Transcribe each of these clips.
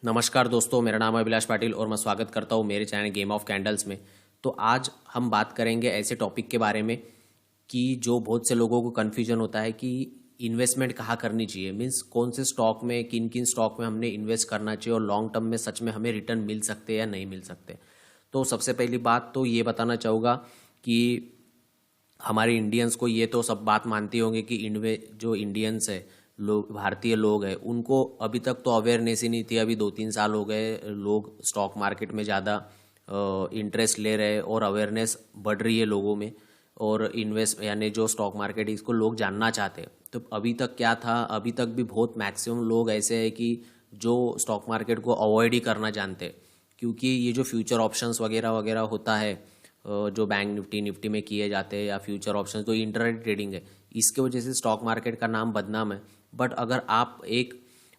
नमस्कार दोस्तों, मेरा नाम है अभिलाष पाटिल और मैं स्वागत करता हूँ मेरे चैनल गेम ऑफ कैंडल्स में। तो आज हम बात करेंगे ऐसे टॉपिक के बारे में कि जो बहुत से लोगों को कन्फ्यूजन होता है कि इन्वेस्टमेंट कहाँ करनी चाहिए, मीन्स कौन से स्टॉक में, किन किन स्टॉक में हमने इन्वेस्ट करना चाहिए और लॉन्ग टर्म में सच में हमें रिटर्न मिल सकते हैं या नहीं मिल सकते। तो सबसे पहली बात तो ये बताना चाहूँगा कि हमारे इंडियंस को ये तो सब बात मानती होंगे कि जो इंडियंस है, लोग, भारतीय लोग हैं, उनको अभी तक तो अवेयरनेस ही नहीं थी। अभी 2-3 साल हो गए लोग स्टॉक मार्केट में ज़्यादा इंटरेस्ट ले रहे हैं और अवेयरनेस बढ़ रही है लोगों में, और इन्वेस्ट यानी जो स्टॉक मार्केट है इसको लोग जानना चाहते हैं। तो अभी तक क्या था, अभी तक भी बहुत मैक्सिमम लोग ऐसे हैं कि जो स्टॉक मार्केट को अवॉइड ही करना जानते हैं, क्योंकि ये जो फ्यूचर ऑप्शंस वगैरह वगैरह होता है, जो बैंक निफ्टी में किए जाते हैं, या फ्यूचर ऑप्शन तो इंटरनेट ट्रेडिंग है, इसके वजह से स्टॉक मार्केट का नाम बदनाम है। बट अगर आप एक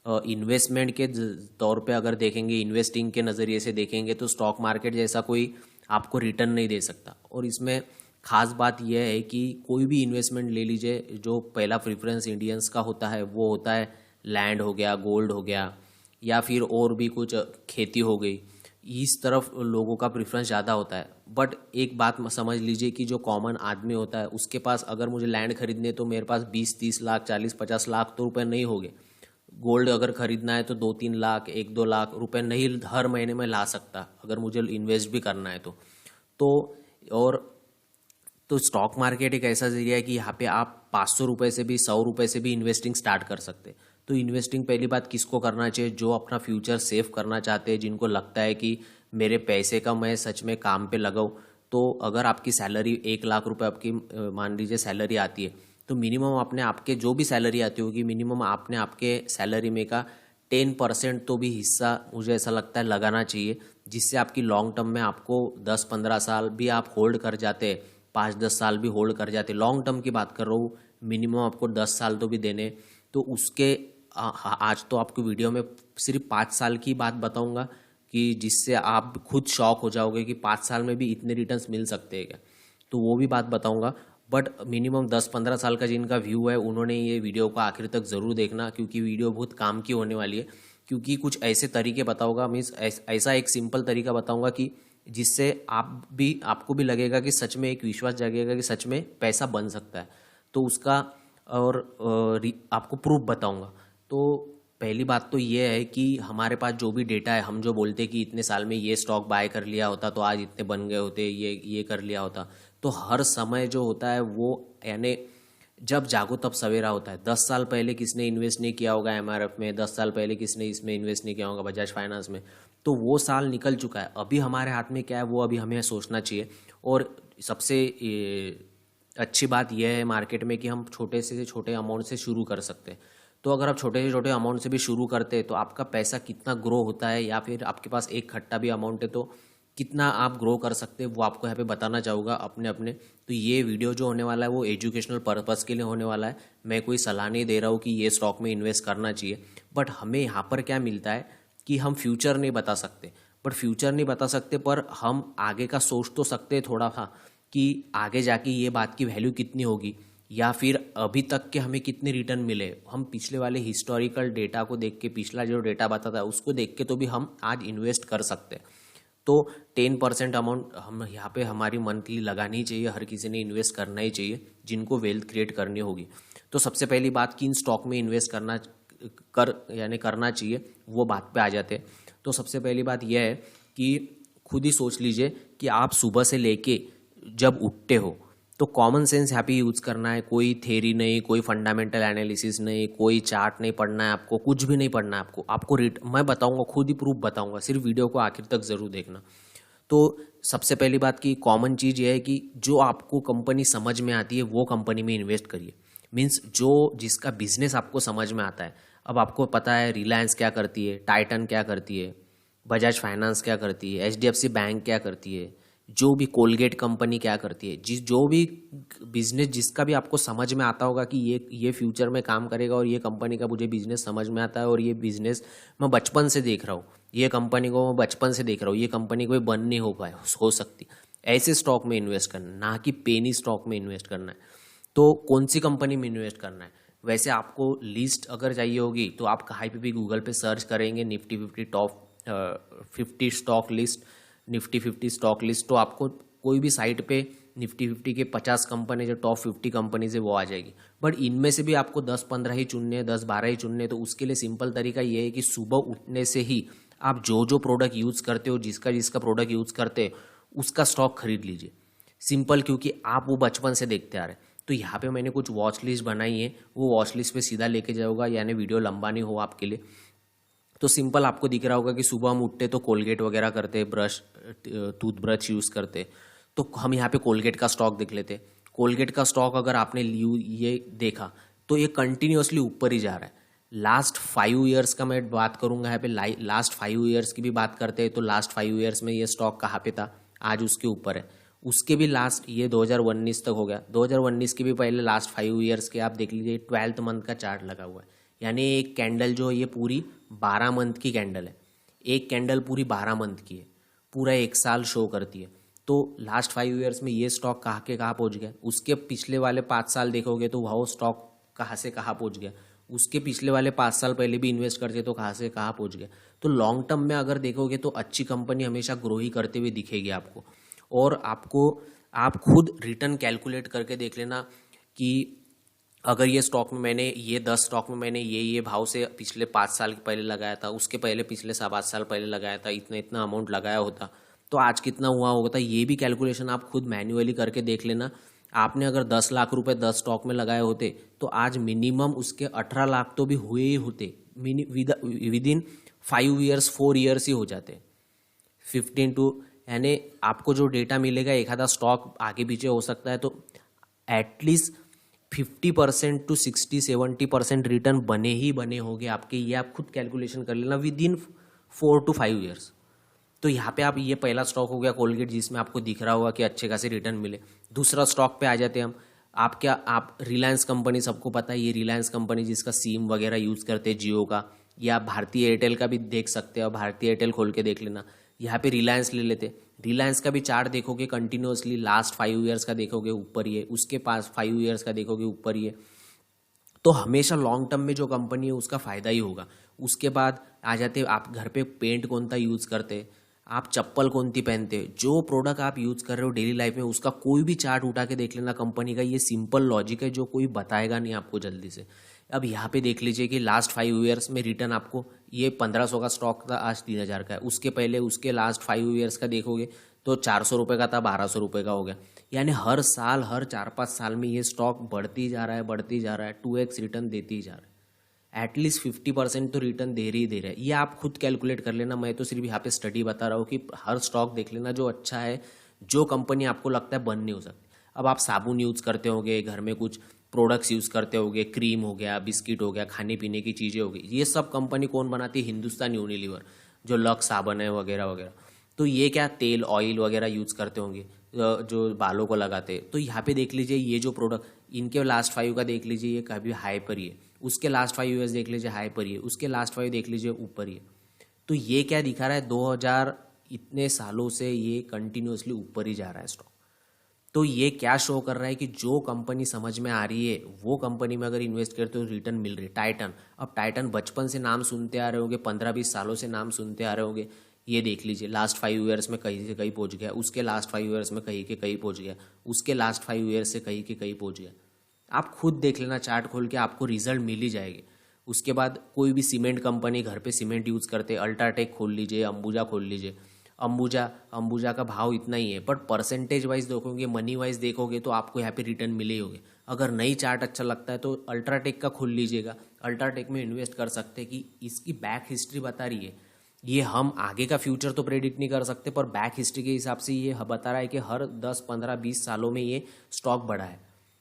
इन्वेस्टमेंट के तौर पे अगर देखेंगे, इन्वेस्टिंग के नज़रिए से देखेंगे, तो स्टॉक मार्केट जैसा कोई आपको रिटर्न नहीं दे सकता। और इसमें ख़ास बात यह है कि कोई भी इन्वेस्टमेंट ले लीजिए, जो पहला प्रेफरेंस इंडियंस का होता है वो होता है लैंड हो गया, गोल्ड हो गया, या फिर और भी कुछ खेती हो गई, इस तरफ लोगों का प्रेफरेंस ज़्यादा होता है। बट एक बात समझ लीजिए कि जो कॉमन आदमी होता है उसके पास अगर मुझे लैंड खरीदने तो मेरे पास 20-30 लाख, 40-50 लाख तो रुपए नहीं होंगे। गोल्ड अगर खरीदना है तो 2-3 लाख, 1-2 लाख रुपए नहीं हर महीने में ला सकता, अगर मुझे इन्वेस्ट भी करना है तो और तो स्टॉक मार्केट एक ऐसा जरिया है कि यहाँ पे आप 500 रुपये से भी, 100 रुपये से भी इन्वेस्टिंग स्टार्ट कर सकते हैं। तो इन्वेस्टिंग पहली बात किसको करना चाहिए? जो अपना फ्यूचर सेव करना चाहते हैं, जिनको लगता है कि मेरे पैसे का मैं सच में काम पे लगाऊं। तो अगर आपकी सैलरी 1 लाख रुपए आपकी मान लीजिए सैलरी आती है, तो मिनिमम आपने आपके जो भी सैलरी आती होगी, मिनिमम आपने आपके सैलरी में का 10% तो भी हिस्सा मुझे ऐसा लगता है लगाना चाहिए, जिससे आपकी लॉन्ग टर्म में आपको 10-15 साल भी आप होल्ड कर जाते हैं, 5-10 साल भी होल्ड कर जाते, लॉन्ग टर्म की बात कर रहा हूँ, मिनिमम आपको 10 साल तो भी देने। तो उसके आज तो आपको वीडियो में सिर्फ 5 साल की बात बताऊंगा कि जिससे आप खुद शॉक हो जाओगे कि 5 साल में भी इतने रिटर्न्स मिल सकते हैं क्या, तो वो भी बात बताऊंगा। बट मिनिमम 10-15 साल का जिनका व्यू है उन्होंने ये वीडियो को आखिर तक ज़रूर देखना, क्योंकि वीडियो बहुत काम की होने वाली है। क्योंकि कुछ ऐसे तरीके बताऊंगा, मीन्स ऐसा एक सिंपल तरीका बताऊंगा कि जिससे आपको भी लगेगा कि सच में, एक विश्वास जागेगा कि सच में पैसा बन सकता है। तो उसका और आपको प्रूफ बताऊंगा। तो पहली बात तो ये है कि हमारे पास जो भी डेटा है, हम जो बोलते हैं कि इतने साल में ये स्टॉक बाय कर लिया होता तो आज इतने बन गए होते, ये कर लिया होता, तो हर समय जो होता है वो, यानी जब जागो तब सवेरा होता है। 10 साल पहले किसने इन्वेस्ट नहीं किया होगा एमआरएफ में, 10 साल पहले किसने इसमें इन्वेस्ट नहीं किया होगा बजाज फाइनेंस में, तो वो साल निकल चुका है। अभी हमारे हाथ में क्या है वो अभी हमें सोचना चाहिए। और सबसे अच्छी बात यह है मार्केट में कि हम छोटे से छोटे अमाउंट से शुरू कर सकते हैं। तो अगर आप छोटे से छोटे अमाउंट से भी शुरू करते हैं तो आपका पैसा कितना ग्रो होता है, या फिर आपके पास एक खट्टा भी अमाउंट है तो कितना आप ग्रो कर सकते हैं, वो आपको यहाँ पे बताना चाहूँगा अपने अपने। तो ये वीडियो जो होने वाला है वो एजुकेशनल पर्पज़ के लिए होने वाला है। मैं कोई सलाह नहीं दे रहा हूँ कि ये स्टॉक में इन्वेस्ट करना चाहिए। बट हमें यहाँ पर क्या मिलता है कि हम फ्यूचर नहीं बता सकते, पर हम आगे का सोच तो सकते हैं थोड़ा, हाँ, कि आगे जाके ये बात की वैल्यू कितनी होगी, या फिर अभी तक के हमें कितने रिटर्न मिले। हम पिछले वाले हिस्टोरिकल डेटा को देख के, पिछला जो डेटा बताता है उसको देख के तो भी हम आज इन्वेस्ट कर सकते हैं। तो 10% अमाउंट हम यहाँ पे हमारी मंथली लगानी चाहिए, हर किसी ने इन्वेस्ट करना ही चाहिए जिनको वेल्थ क्रिएट करनी होगी। तो सबसे पहली बात, किन स्टॉक में इन्वेस्ट करना चाहिए, वो बात पे आ जाते हैं। तो सबसे पहली बात यह है कि खुद ही सोच लीजिए कि आप सुबह से लेके जब उठते हो तो कॉमन सेंस यहाँ पे यूज़ करना है। कोई थेरी नहीं, कोई फंडामेंटल एनालिसिस नहीं, कोई चार्ट नहीं पढ़ना है आपको, कुछ भी नहीं पढ़ना है आपको मैं बताऊंगा, खुद ही प्रूफ बताऊंगा, सिर्फ वीडियो को आखिर तक ज़रूर देखना। तो सबसे पहली बात की कॉमन चीज़ ये है कि जो आपको कंपनी समझ में आती है वो कंपनी में इन्वेस्ट करिए। मीन्स जिसका बिजनेस आपको समझ में आता है। अब आपको पता है रिलायंस क्या करती है, टाइटन क्या करती है, बजाज फाइनेंस क्या करती है, एचडीएफसी बैंक क्या करती है, जो भी कोलगेट कंपनी क्या करती है, जो भी बिजनेस जिसका भी आपको समझ में आता होगा कि ये फ्यूचर में काम करेगा और ये कंपनी का मुझे बिजनेस समझ में आता है और ये बिजनेस मैं बचपन से देख रहा हूँ, ये कंपनी को मैं बचपन से देख रहा हूँ, ये कंपनी कोई बंद नहीं हो सकती, ऐसे स्टॉक में इन्वेस्ट करना है, ना कि पेनी स्टॉक में इन्वेस्ट करना है। तो कौन सी कंपनी में इन्वेस्ट करना है, वैसे आपको लिस्ट अगर चाहिए होगी तो आप कहीं पे भी गूगल पे सर्च करेंगे Nifty 50 top 50 stock list, Nifty 50 stock list, तो आपको कोई भी साइट पे निफ्टी 50 के 50 कंपनी जो टॉप 50 कंपनीज है वो आ जाएगी। बट इनमें से भी आपको 10-15 ही चुनने हैं, 10-12 ही चुनने हैं। तो उसके लिए सिंपल तरीका ये है कि सुबह उठने से ही आप जो जो प्रोडक्ट यूज़ करते हो, जिसका जिसका प्रोडक्ट यूज़ करते हो उसका स्टॉक खरीद लीजिए। सिंपल, क्योंकि आप वो बचपन से देखते आ रहे हैं। तो यहाँ पे मैंने कुछ वॉच लिस्ट बनाई है, वो वॉच लिस्ट पे सीधा लेके जाऊँगा, यानी वीडियो लंबा नहीं हो आपके लिए। तो सिंपल आपको दिख रहा होगा कि सुबह हम उठते तो कोलगेट वगैरह करते, ब्रश टूथब्रश यूज़ करते। तो हम यहाँ पे कोलगेट का स्टॉक देख लेते। कोलगेट का स्टॉक अगर आपने ये देखा तो ये कंटिन्यूअसली ऊपर ही जा रहा है। लास्ट 5 ईयर्स का मैं बात करूंगा यहाँ पे, लास्ट 5 ईयर्स की भी बात करते हैं तो लास्ट 5 ईयर्स में ये स्टॉक कहाँ पे था, आज उसके ऊपर है। उसके भी लास्ट, ये 2019 तक हो गया, 2019 के भी पहले लास्ट 5 ईयर्स के आप देख लीजिए, 12th मंथ का चार्ट लगा हुआ है। यानी एक कैंडल जो है ये पूरी 12 मंथ की कैंडल है। एक कैंडल पूरी 12 मंथ की है, पूरा एक साल शो करती है। तो लास्ट 5 ईयर्स में ये स्टॉक कहाँ के कहाँ पहुँच गया। उसके पिछले वाले 5 साल देखोगे तो वह स्टॉक कहाँ से कहाँ पहुँच गया। उसके पिछले वाले 5 साल पहले भी इन्वेस्ट करते तो कहाँ से कहाँ पहुँच गया। तो लॉन्ग टर्म में अगर देखोगे तो अच्छी कंपनी हमेशा ग्रो ही करते हुए दिखेगी आपको। और आप खुद रिटर्न कैलकुलेट करके देख लेना कि अगर ये स्टॉक में मैंने ये 10 स्टॉक में मैंने ये भाव से पिछले 5 साल पहले लगाया था, उसके पहले पिछले 5 साल पहले लगाया था, इतना इतना अमाउंट लगाया होता तो आज कितना हुआ होता। ये भी कैलकुलेशन आप खुद मैन्युअली करके देख लेना। आपने अगर 10 लाख रुपए 10 स्टॉक में लगाए होते तो आज मिनिमम उसके 18 लाख तो भी हुए ही होते, with in 5 years 4 years he हो जाते 15 टू। यानी आपको जो डेटा मिलेगा, एक आधा स्टॉक आगे पीछे हो सकता है, तो एटलीस्ट 50% टू 60-70% रिटर्न बने ही बने होंगे आपके। ये आप खुद कैलकुलेशन कर लेना विद इन 4 to 5 ईयर्स। तो यहाँ पे आप, ये पहला स्टॉक हो गया कोलगेट, जिसमें आपको दिख रहा होगा कि अच्छे खासे रिटर्न मिले। दूसरा स्टॉक पे आ जाते हैं हम। आप रिलायंस कंपनी, सबको पता है ये रिलायंस कंपनी जिसका सिम वगैरह यूज़ करते हैं जियो का, या भारतीय एयरटेल का भी देख सकते हैं। और भारतीय एयरटेल खोल के देख लेना। यहाँ पे रिलायंस ले लेते। रिलायंस का भी चार्ट देखोगे कंटिन्यूअसली लास्ट 5 ईयर्स का देखोगे ऊपर ही है, उसके पास 5 ईयर्स का देखोगे ऊपर ही है। तो हमेशा लॉन्ग टर्म में जो कंपनी है उसका फ़ायदा ही होगा। उसके बाद आ जाते आप घर पे पेंट कौन सा यूज़ करते, आप चप्पल कौन सी पहनते, जो प्रोडक्ट आप यूज़ कर रहे हो डेली लाइफ में उसका कोई भी चार्ट उठा के देख लेना कंपनी का। ये सिंपल लॉजिक है जो कोई बताएगा नहीं आपको जल्दी से। अब यहाँ पे देख लीजिए कि लास्ट 5 ईयर्स में रिटर्न आपको, ये 1500 का स्टॉक था, आज 3000 का है। उसके पहले उसके लास्ट 5 ईयर्स का देखोगे तो 400 रुपये का था, 1200 रुपये का हो गया। यानी हर साल, हर 4-5 साल में ये स्टॉक बढ़ती जा रहा है, बढ़ती जा रहा है, 2x रिटर्न देती जा रहा है। एटलीस्ट 50% तो रिटर्न दे रहा है। ये आप खुद कैलकुलेट कर लेना। मैं तो सिर्फ यहाँ पे स्टडी बता रहा हूँ कि हर स्टॉक देख लेना जो अच्छा है, जो कंपनी आपको लगता है बंद नहीं हो सकती। अब आप साबुन यूज़ करते होंगे, घर में कुछ प्रोडक्ट्स यूज़ करते होंगे, क्रीम हो गया, बिस्किट हो गया, खाने पीने की चीज़ें हो गई, ये सब कंपनी कौन बनाती है? हिंदुस्तान यूनिलीवर, जो लक्स साबुन है वगैरह वगैरह। तो ये क्या तेल ऑयल वगैरह यूज़ करते होंगे जो बालों को लगाते। तो यहाँ पे देख लीजिए ये जो प्रोडक्ट, इनके लास्ट 5 का देख लीजिए, ये कभी हाई पर ही है। उसके लास्ट 5 ईयर्स देख लीजिए हाई पर ही है। उसके लास्ट 5 देख लीजिए ऊपर ही है। तो ये क्या दिखा रहा है? 2000 इतने सालों से ये कंटिन्यूअसली ऊपर ही जा रहा है स्टॉक। तो ये क्या शो कर रहा है कि जो कंपनी समझ में आ रही है वो कंपनी में अगर इन्वेस्ट करते हो रिटर्न मिल रही है। टाइटन, अब टाइटन बचपन से नाम सुनते आ रहे होंगे, 15-20 सालों से नाम सुनते आ रहे होंगे। ये देख लीजिए लास्ट 5 ईयर्स में कहीं से कहीं पहुंच गया, उसके लास्ट 5 ईयर्स में कहीं के कहीं पहुंच गया, उसके लास्ट 5 ईयर्स से कहीं के कहीं पहुंच गया। आप खुद देख लेना चार्ट खोल के, आपको रिजल्ट मिल ही जाएगी। उसके बाद कोई भी सीमेंट कंपनी, घर पे सीमेंट यूज़ करते, अल्ट्राटेक खोल लीजिए, अंबुजा खोल लीजिए। अंबुजा का भाव इतना ही है, बट परसेंटेज वाइज देखोगे, मनी वाइज देखोगे तो आपको यहाँ पे रिटर्न मिले ही होंगे। अगर नई चार्ट अच्छा लगता है तो अल्ट्राटेक का खोल लीजिएगा। अल्ट्राटेक में इन्वेस्ट कर सकते हैं कि इसकी बैक हिस्ट्री बता रही है। ये हम आगे का फ्यूचर तो प्रेडिक्ट नहीं कर सकते, पर बैक हिस्ट्री के हिसाब से ये बता रहा है कि हर 10, 15, 20 सालों में ये स्टॉक बढ़ा है।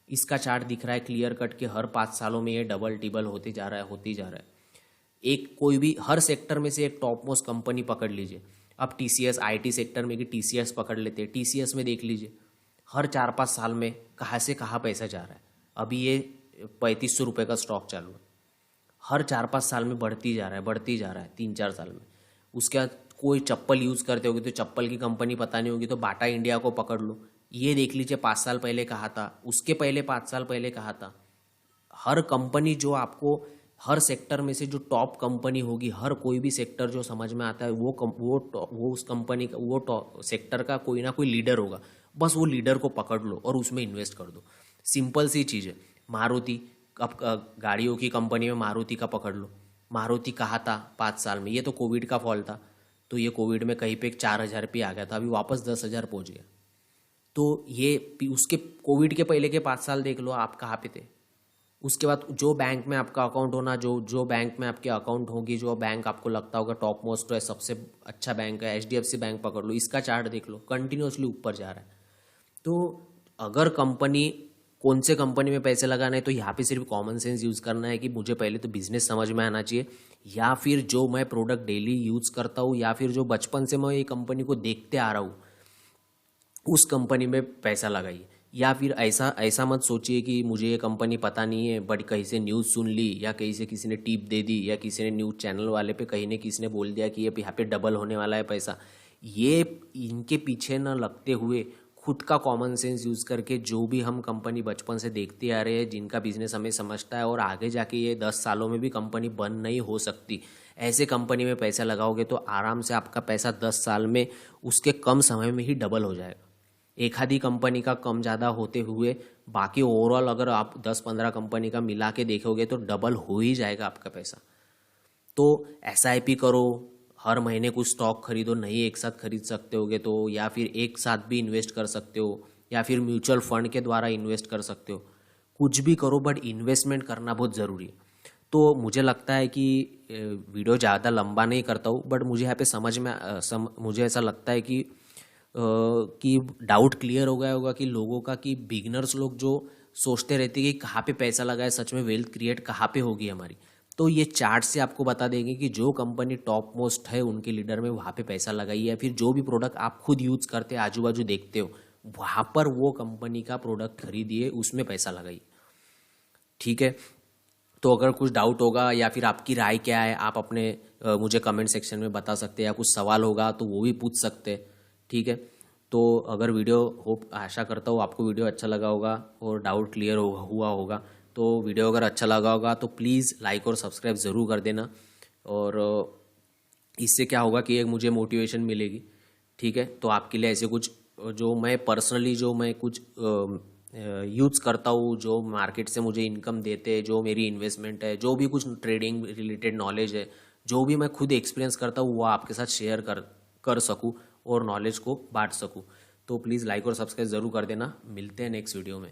इसका चार्ट दिख रहा है क्लियर कट के हर 5 सालों में ये डबल टिबल होते जा रहा है, होती जा रहा है। एक कोई भी हर सेक्टर में से एक टॉप मोस्ट कंपनी पकड़ लीजिए। अब टीसीएस, आईटी सेक्टर में कि टीसीएस पकड़ लेते हैं। टीसीएस में देख लीजिए हर 4-5 साल में कहाँ से कहाँ पैसा जा रहा है। अभी ये 3500 रुपये का स्टॉक चालू है, हर 4-5 साल में बढ़ती जा रहा है, बढ़ती जा रहा है 3-4 साल में। उसके बाद कोई चप्पल यूज़ करते होगे तो चप्पल की कंपनी पता नहीं होगी तो बाटा इंडिया को पकड़ लो। ये देख लीजिए 5 साल पहले कहा था, उसके पहले 5 साल पहले कहा था। हर कंपनी जो आपको हर सेक्टर में से जो टॉप कंपनी होगी, हर कोई भी सेक्टर जो समझ में आता है वो उस कंपनी का वो सेक्टर का कोई ना कोई लीडर होगा। बस वो लीडर को पकड़ लो और उसमें इन्वेस्ट कर दो। सिंपल सी चीज़ है। मारुति, अब गाड़ियों की कंपनी में मारुति का पकड़ लो। मारुति कहा था 5 साल में, ये तो कोविड का फॉल था, तो ये कोविड में कहीं पे 4,000 पे आ गया था, अभी वापस 10,000 पहुँच गया। तो ये उसके कोविड के पहले के 5 साल देख लो आप कहाँ पे थे। उसके बाद जो बैंक में आपका अकाउंट होना, जो बैंक में आपके अकाउंट होगी, जो बैंक आपको लगता होगा टॉप मोस्ट है, सबसे अच्छा बैंक है, HDFC बैंक पकड़ लो, इसका चार्ट देख लो, कंटिन्यूसली ऊपर जा रहा है। तो अगर कौन से कंपनी में पैसे लगाना है तो यहाँ पे सिर्फ कॉमन सेंस यूज़ करना है कि मुझे पहले तो बिजनेस समझ में आना चाहिए, या फिर जो मैं प्रोडक्ट डेली यूज़ करता हूँ, या फिर जो बचपन से मैं ये कंपनी को देखते आ रहा हूँ उस कंपनी में पैसा लगाइए। या फिर ऐसा मत सोचिए कि मुझे ये कंपनी पता नहीं है, बट कहीं से न्यूज़ सुन ली, या कहीं से किसी ने टिप दे दी, या किसी ने न्यूज़ चैनल वाले पे कहीं ने किसी ने बोल दिया कि ये यहाँ पे डबल होने वाला है पैसा। ये इनके पीछे न लगते हुए खुद का कॉमन सेंस यूज़ करके जो भी हम कंपनी बचपन से देखते आ रहे हैं, जिनका बिजनेस हमें समझता है और आगे जाके ये 10 सालों में भी कंपनी बंद नहीं हो सकती, ऐसे कंपनी में पैसा लगाओगे तो आराम से आपका पैसा 10 साल में उसके कम समय में ही डबल हो जाएगा। एक आधी कंपनी का कम ज़्यादा होते हुए बाकी ओवरऑल अगर आप 10-15 कंपनी का मिला के देखोगे तो डबल हो ही जाएगा आपका पैसा। तो SIP करो, हर महीने कुछ स्टॉक खरीदो, नहीं एक साथ खरीद सकते होगे तो, या फिर एक साथ भी इन्वेस्ट कर सकते हो, या फिर म्यूचुअल फंड के द्वारा इन्वेस्ट कर सकते हो। कुछ भी करो बट इन्वेस्टमेंट करना बहुत ज़रूरी है। तो मुझे लगता है कि वीडियो ज़्यादा लंबा नहीं करता हूँ, बट मुझे यहाँ पे मुझे ऐसा लगता है कि डाउट क्लियर हो गया होगा कि लोगों का, कि बिगिनर्स लोग जो सोचते रहते हैं कि कहाँ पे पैसा लगाए, सच में वेल्थ क्रिएट कहाँ पे होगी हमारी, तो ये चार्ट से आपको बता देंगे कि जो कंपनी टॉप मोस्ट है उनके लीडर में वहाँ पे पैसा लगाइए, या फिर जो भी प्रोडक्ट आप खुद यूज़ करते आजू बाजू देखते हो वहाँ पर वो कंपनी का प्रोडक्ट खरीदिए, उसमें पैसा लगाइए। ठीक है, तो अगर कुछ डाउट होगा या फिर आपकी राय क्या है, आप अपने मुझे कमेंट सेक्शन में बता सकते हैं, या कुछ सवाल होगा तो वो भी पूछ सकते हैं। ठीक है, तो अगर आशा करता हूँ आपको वीडियो अच्छा लगा होगा और डाउट क्लियर हुआ होगा। तो वीडियो अगर अच्छा लगा होगा तो प्लीज़ लाइक और सब्सक्राइब ज़रूर कर देना, और इससे क्या होगा कि एक मुझे मोटिवेशन मिलेगी। ठीक है, तो आपके लिए ऐसे कुछ जो मैं पर्सनली कुछ यूज़ करता हूँ, जो मार्केट से मुझे इनकम देते हैं, जो मेरी इन्वेस्टमेंट है, जो भी कुछ ट्रेडिंग रिलेटेड नॉलेज है, जो भी मैं खुद एक्सपीरियंस करता हूँ वो आपके साथ शेयर कर सकूँ और नॉलेज को बांट सकूँ। तो प्लीज़ लाइक और सब्सक्राइब ज़रूर कर देना। मिलते हैं नेक्स्ट वीडियो में।